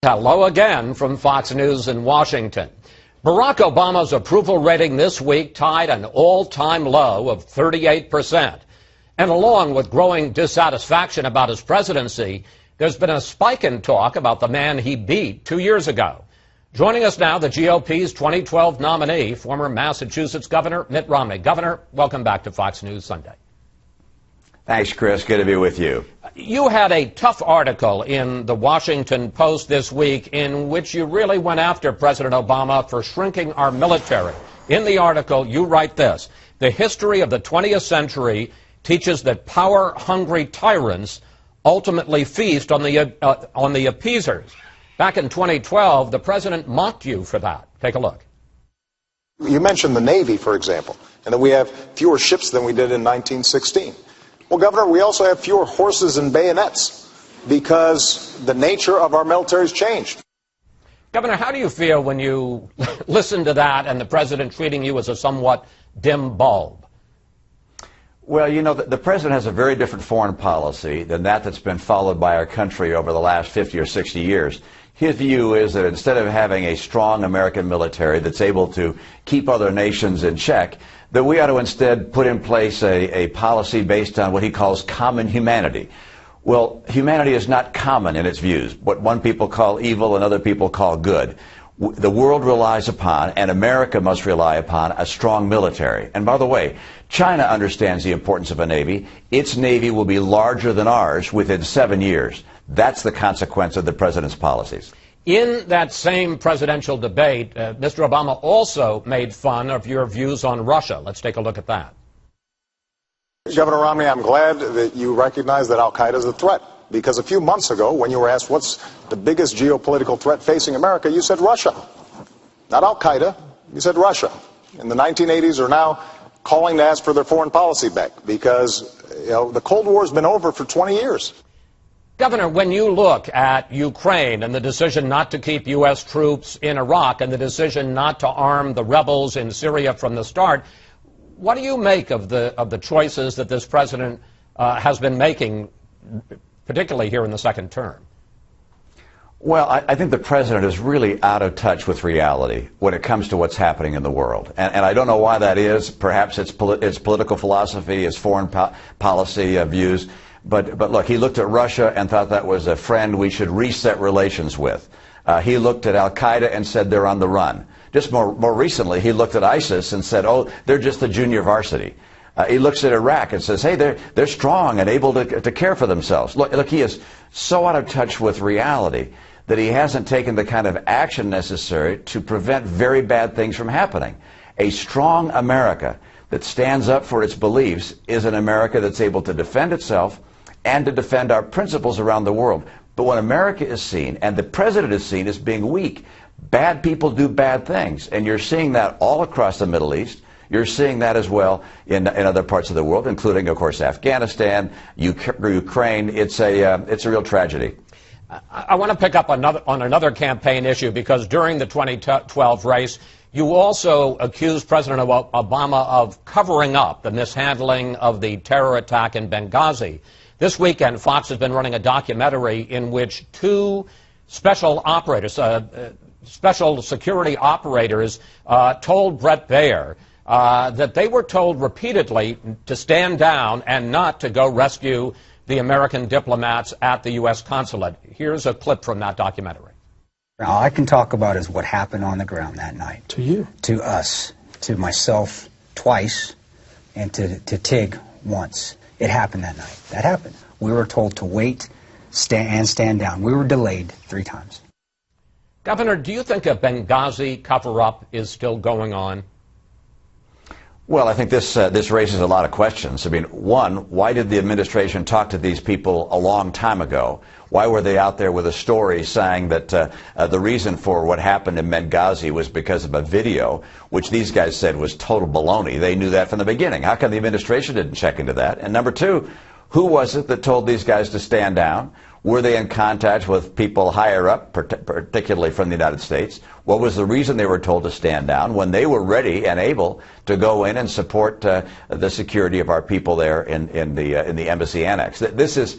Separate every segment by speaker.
Speaker 1: Hello again from Fox News in Washington. Barack Obama's approval rating this week tied an all-time low of 38%. And along with growing dissatisfaction about his presidency, there's been a spike in talk about the man he beat 2 years ago. Joining us now, the GOP's 2012 nominee, former Massachusetts Governor Mitt Romney. Governor, welcome back to Fox News Sunday.
Speaker 2: Thanks, Chris. Good to be with you.
Speaker 1: You had a tough article in the Washington Post this week in which you really went after President Obama for shrinking our military. In the article, you write this: "The history of the 20th century teaches that power-hungry tyrants ultimately feast on the appeasers." Back in 2012, the president mocked you for that. Take a look.
Speaker 3: You mentioned the Navy, for example, and that we have fewer ships than we did in 1916. Well, Governor, we also have fewer horses and bayonets because the nature of our military has changed.
Speaker 1: Governor, how do you feel when you listen to that and the president treating you as a somewhat dim bulb?
Speaker 2: Well, you know, the president has a very different foreign policy than that's been followed by our country over the last 50 or 60 years. His view is that instead of having a strong American military that's able to keep other nations in check, that we ought to instead put in place a policy based on what he calls common humanity. Well, humanity is not common in its views. What one people call evil and other people call good. The world relies upon, and America must rely upon, a strong military. And by the way, China understands the importance of a navy. Its navy will be larger than ours within 7 years. That's the consequence of the president's policies.
Speaker 1: In that same presidential debate, Mr. Obama also made fun of your views on Russia. Let's take a look at that.
Speaker 3: Governor Romney, I'm glad that you recognize that al-Qaeda is a threat, because a few months ago, when you were asked what's the biggest geopolitical threat facing America, you said Russia. Not al-Qaeda, you said Russia. In the 1980s are now calling to ask for their foreign policy back because, you know, the Cold War has been over for 20 years.
Speaker 1: Governor, when you look at Ukraine and the decision not to keep U.S. troops in Iraq and the decision not to arm the rebels in Syria from the start, what do you make of the choices that this president has been making, particularly here in the second term?
Speaker 2: Well, I think the president is really out of touch with reality when it comes to what's happening in the world. And I don't know why that is. Perhaps it's political philosophy, it's foreign policy views. But look, he looked at Russia and thought that was a friend we should reset relations with. He looked at al-Qaeda and said they're on the run. Just more recently, he looked at ISIS and said, oh, they're just the junior varsity. He looks at Iraq and says, hey, they're strong and able to care for themselves. Look, he is so out of touch with reality that he hasn't taken the kind of action necessary to prevent very bad things from happening. A strong America that stands up for its beliefs is an America that's able to defend itself and to defend our principles around the world. But when America is seen, and the president is seen as being weak, bad people do bad things. And you're seeing that all across the Middle East. You're seeing that as well in other parts of the world, including, of course, Afghanistan, Ukraine. It's a real tragedy.
Speaker 1: I want to pick up on another campaign issue, because during the 2012 race, you also accused President Obama of covering up the mishandling of the terror attack in Benghazi. This weekend, Fox has been running a documentary in which two special operators, special security operators, told Bret Baier that they were told repeatedly to stand down and not to go rescue the American diplomats at the U.S. consulate. Here's a clip from that documentary.
Speaker 4: All I can talk about is what happened on the ground that night.
Speaker 5: To you?
Speaker 4: To us. To myself twice, and to Tig once. It happened that night. That happened. We were told to wait and stand down. We were delayed 3 times.
Speaker 1: Governor, do you think a Benghazi cover-up is still going on?
Speaker 2: Well, I think this raises a lot of questions. I mean, one, why did the administration talk to these people a long time ago? Why were they out there with a story saying that the reason for what happened in Benghazi was because of a video, which these guys said was total baloney? They knew that from the beginning. How come the administration didn't check into that? And number two, who was it that told these guys to stand down? Were they in contact with people higher up, particularly from the United States? What was the reason they were told to stand down when they were ready and able to go in and support the security of our people there in the embassy annex? This is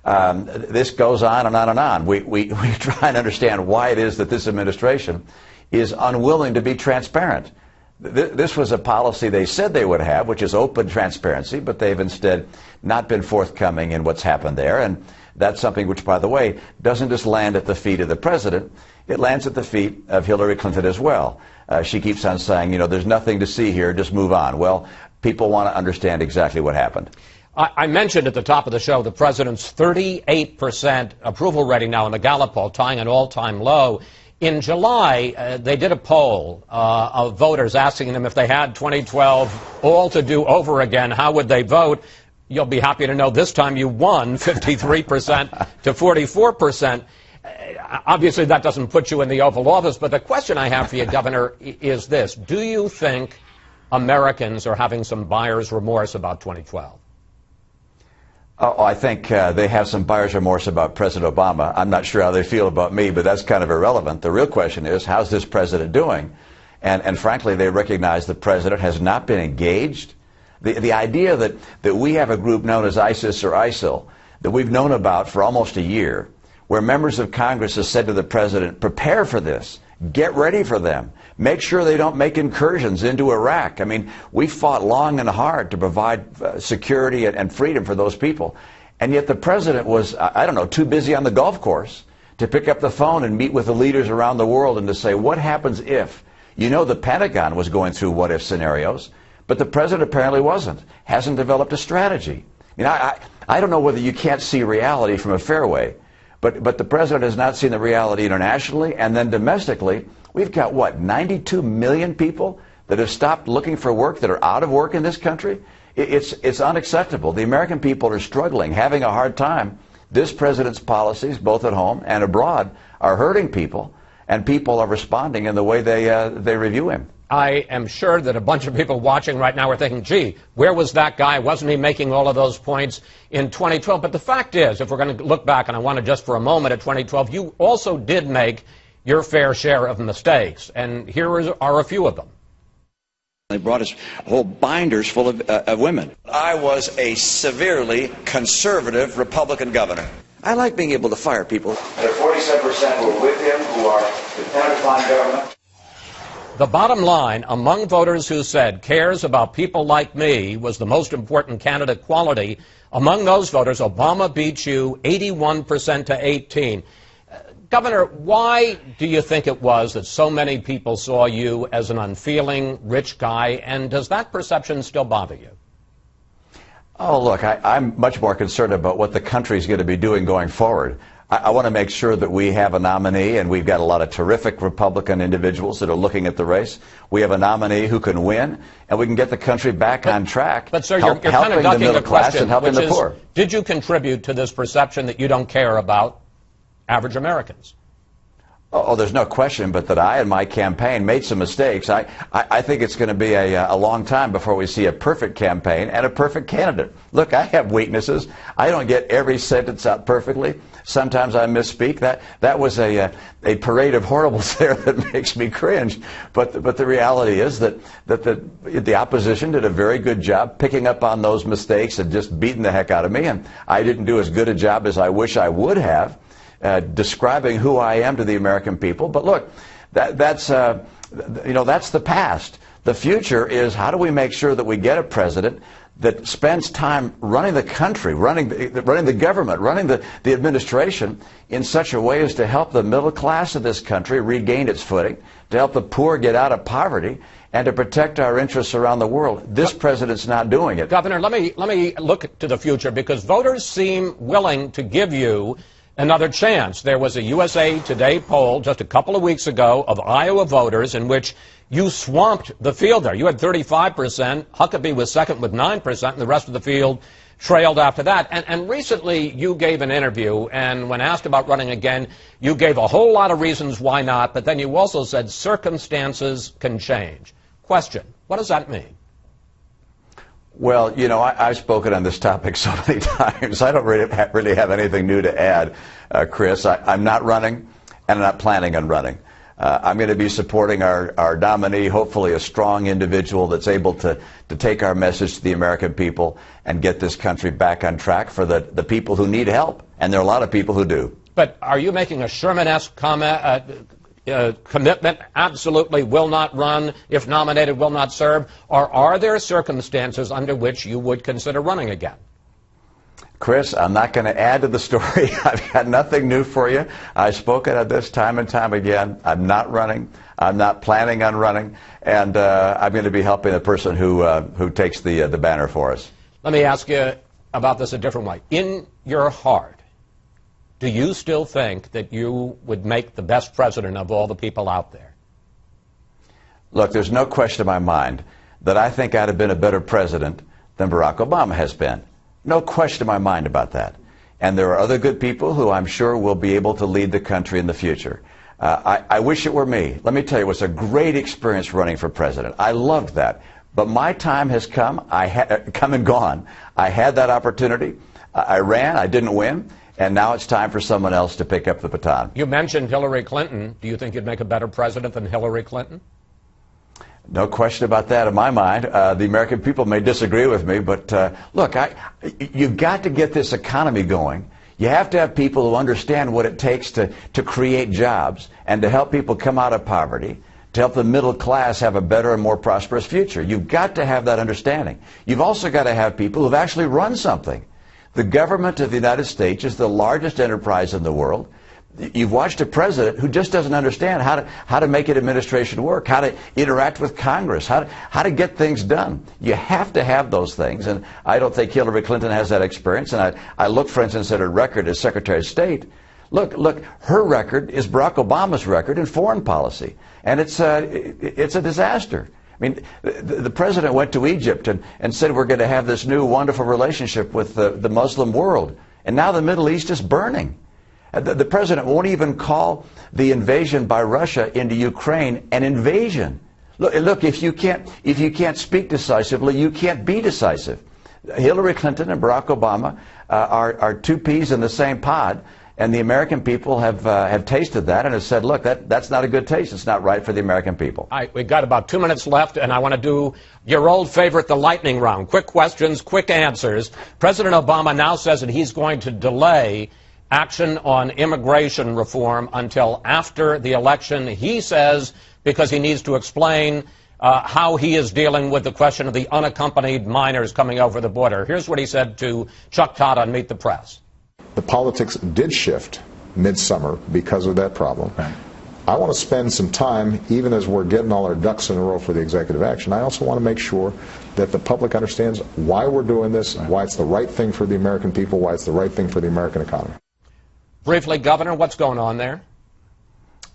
Speaker 2: This goes on and on and on. We try and understand why it is that this administration is unwilling to be transparent. This was a policy they said they would have, which is open transparency, but they've instead not been forthcoming in what's happened there. And that's something which, by the way, doesn't just land at the feet of the president. It lands at the feet of Hillary Clinton as well. She keeps on saying, you know, there's nothing to see here, just move on. Well, people want to understand exactly what happened.
Speaker 1: I mentioned at the top of the show the president's 38% approval rating now in the Gallup poll, tying an all-time low. In July, they did a poll of voters asking them if they had 2012 all to do over again, how would they vote? You'll be happy to know this time you won 53% to 44%. Obviously, that doesn't put you in the Oval Office, but the question I have for you, Governor, is this. Do you think Americans are having some buyer's remorse about 2012?
Speaker 2: Oh, I think they have some buyer's remorse about President Obama. I'm not sure how they feel about me, but that's kind of irrelevant. The real question is, how's this president doing? And frankly, they recognize the president has not been engaged. The idea that we have a group known as ISIS or ISIL that we've known about for almost a year, where members of Congress have said to the president, prepare for this, get ready for them, make sure they don't make incursions into Iraq. I mean, we fought long and hard to provide security and freedom for those people. And yet the president was, I don't know, too busy on the golf course to pick up the phone and meet with the leaders around the world and to say, what happens if? You know, the Pentagon was going through what-if scenarios, but the president apparently wasn't, hasn't developed a strategy. You know, I don't know whether you can't see reality from a fairway, but the president has not seen the reality internationally, and then domestically, we've got, what, 92 million people that have stopped looking for work, that are out of work in this country? It's unacceptable. The American people are struggling, having a hard time. This president's policies, both at home and abroad, are hurting people, and people are responding in the way they review him.
Speaker 1: I am sure that a bunch of people watching right now are thinking, gee, where was that guy? Wasn't he making all of those points in 2012? But the fact is, if we're going to look back, and I want to just for a moment at 2012, you also did make your fair share of mistakes, and here are a few of them.
Speaker 5: They brought us whole binders full of women.
Speaker 6: I was a severely conservative Republican governor.
Speaker 5: I like being able to fire people.
Speaker 2: The 47% who are with him, who are dependent upon government.
Speaker 1: The bottom line, among voters who said cares about people like me was the most important candidate quality, among those voters, Obama beat you 81% to 18%. Governor, why do you think it was that so many people saw you as an unfeeling, rich guy, and does that perception still bother you?
Speaker 2: Oh, look, I'm much more concerned about what the country is going to be doing going forward. I want to make sure that we have a nominee, and we've got a lot of terrific Republican individuals that are looking at the race. We have a nominee who can win, and we can get the country back on track.
Speaker 1: But, sir, you're kind of ducking the question,
Speaker 2: which is, poor.
Speaker 1: Did you contribute to this perception that you don't care about average Americans?
Speaker 2: Oh, there's no question but that I and my campaign made some mistakes. I think it's going to be a long time before we see a perfect campaign and a perfect candidate. Look, I have weaknesses. I don't get every sentence out perfectly. Sometimes I misspeak. That was a parade of horribles there that makes me cringe. But the reality is that the opposition did a very good job picking up on those mistakes and just beating the heck out of me. And I didn't do as good a job as I wish I would have. Describing who I am to the American people. But look, that's the past. The future is, how do we make sure that we get a president that spends time running the country, running the government, running the administration in such a way as to help the middle class of this country regain its footing, to help the poor get out of poverty, and to protect our interests around the world. This president's not doing it.
Speaker 1: Governor, let me look to the future, because voters seem willing to give you another chance. There was a USA Today poll just a couple of weeks ago of Iowa voters in which you swamped the field there. You had 35%, Huckabee was second with 9%, and the rest of the field trailed after that. And recently you gave an interview, and when asked about running again, you gave a whole lot of reasons why not, but then you also said circumstances can change. Question, what does that mean?
Speaker 2: Well, you know, I've spoken on this topic so many times. I don't really have anything new to add, Chris. I'm not running, and I'm not planning on running. I'm going to be supporting our nominee, hopefully a strong individual that's able to take our message to the American people and get this country back on track for the people who need help. And there are a lot of people who do.
Speaker 1: But are you making a Sherman-esque commitment, absolutely will not run, if nominated will not serve, or are there circumstances under which you would consider running again?
Speaker 2: Chris, I'm not going to add to the story. I've got nothing new for you. I've spoken at this time and time again. I'm not running. I'm not planning on running. And I'm going to be helping the person who takes the banner for us.
Speaker 1: Let me ask you about this a different way. In your heart, do you still think that you would make the best president of all the people out there?
Speaker 2: Look, there's no question in my mind that I think I'd have been a better president than Barack Obama has been. No question in my mind about that. And there are other good people who I'm sure will be able to lead the country in the future. I wish it were me. Let me tell you, it was a great experience running for president. I loved that. But my time has come. Come and gone. I had that opportunity. I ran. I didn't win. And now it's time for someone else to pick up the baton.
Speaker 1: You mentioned Hillary Clinton. Do you think you'd make a better president than Hillary Clinton?
Speaker 2: No question about that in my mind. The American people may disagree with me, but look, you've got to get this economy going. You have to have people who understand what it takes to create jobs and to help people come out of poverty, to help the middle class have a better and more prosperous future. You've got to have that understanding. You've also got to have people who've actually run something. The government of the United States is the largest enterprise in the world. You've watched a president who just doesn't understand how to make an administration work, how to interact with Congress, how to get things done. You have to have those things, and I don't think Hillary Clinton has that experience. And I look, for instance, at her record as Secretary of State. Look, her record is Barack Obama's record in foreign policy, and it's a disaster. I mean, the president went to Egypt and said we're going to have this new wonderful relationship with the Muslim world, and now the Middle East is burning. The president won't even call the invasion by Russia into Ukraine an invasion. Look, if you can't speak decisively, you can't be decisive. Hillary Clinton and Barack Obama are two peas in the same pod, and the American people have tasted that and have said, look, that's not a good taste. It's not right for the American people.
Speaker 1: All right, we've got about 2 minutes left, and I want to do your old favorite, the lightning round. Quick questions, quick answers. President Obama now says that he's going to delay action on immigration reform until after the election. He says because he needs to explain how he is dealing with the question of the unaccompanied minors coming over the border. Here's what he said to Chuck Todd on Meet the Press.
Speaker 3: The politics did shift midsummer because of that problem. Right. I want to spend some time, even as we're getting all our ducks in a row for the executive action, I also want to make sure that the public understands why we're doing this, right, why it's the right thing for the American people, why it's the right thing for the American economy.
Speaker 1: Briefly, Governor, what's going on there?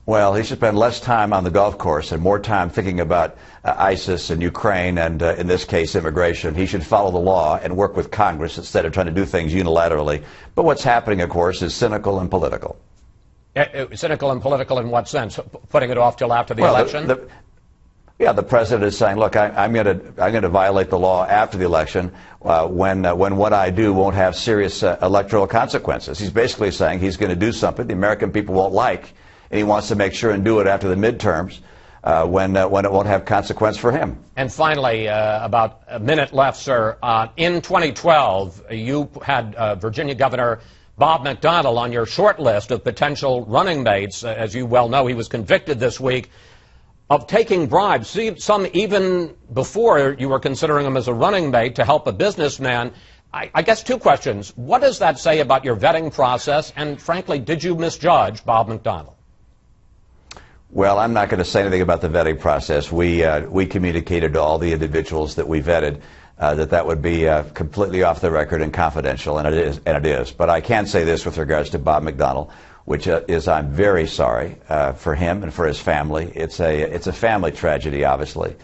Speaker 2: Well, he should spend less time on the golf course and more time thinking about ISIS and Ukraine and, in this case, immigration. He should follow the law and work with Congress instead of trying to do things unilaterally. But what's happening, of course, is cynical and political.
Speaker 1: Cynical and political in what sense? Putting it off till after the election?
Speaker 2: The president is saying, look, I'm going to violate the law after the election when what I do won't have serious electoral consequences. He's basically saying he's going to do something the American people won't like, and he wants to make sure and do it after the midterms when it won't have consequence for him.
Speaker 1: And finally, about a minute left, sir. In 2012, you had Virginia Governor Bob McDonnell on your short list of potential running mates. As you well know, he was convicted this week of taking bribes, some even before you were considering him as a running mate to help a businessman. I guess two questions. What does that say about your vetting process? And frankly, did you misjudge Bob McDonnell?
Speaker 2: Well, I'm not going to say anything about the vetting process. We communicated to all the individuals that we vetted that would be completely off the record and confidential, and it is. But I can say this with regards to Bob McDonnell, which is I'm very sorry for him and for his family. It's a family tragedy, obviously,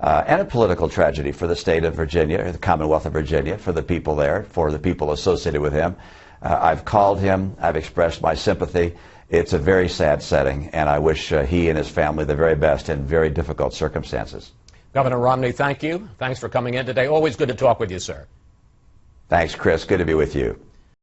Speaker 2: and a political tragedy for the state of Virginia, the Commonwealth of Virginia, for the people there, for the people associated with him. I've called him. I've expressed my sympathy. It's a very sad setting, and I wish he and his family the very best in very difficult circumstances.
Speaker 1: Governor Romney, thank you. Thanks for coming in today. Always good to talk with you, sir.
Speaker 2: Thanks, Chris. Good to be with you.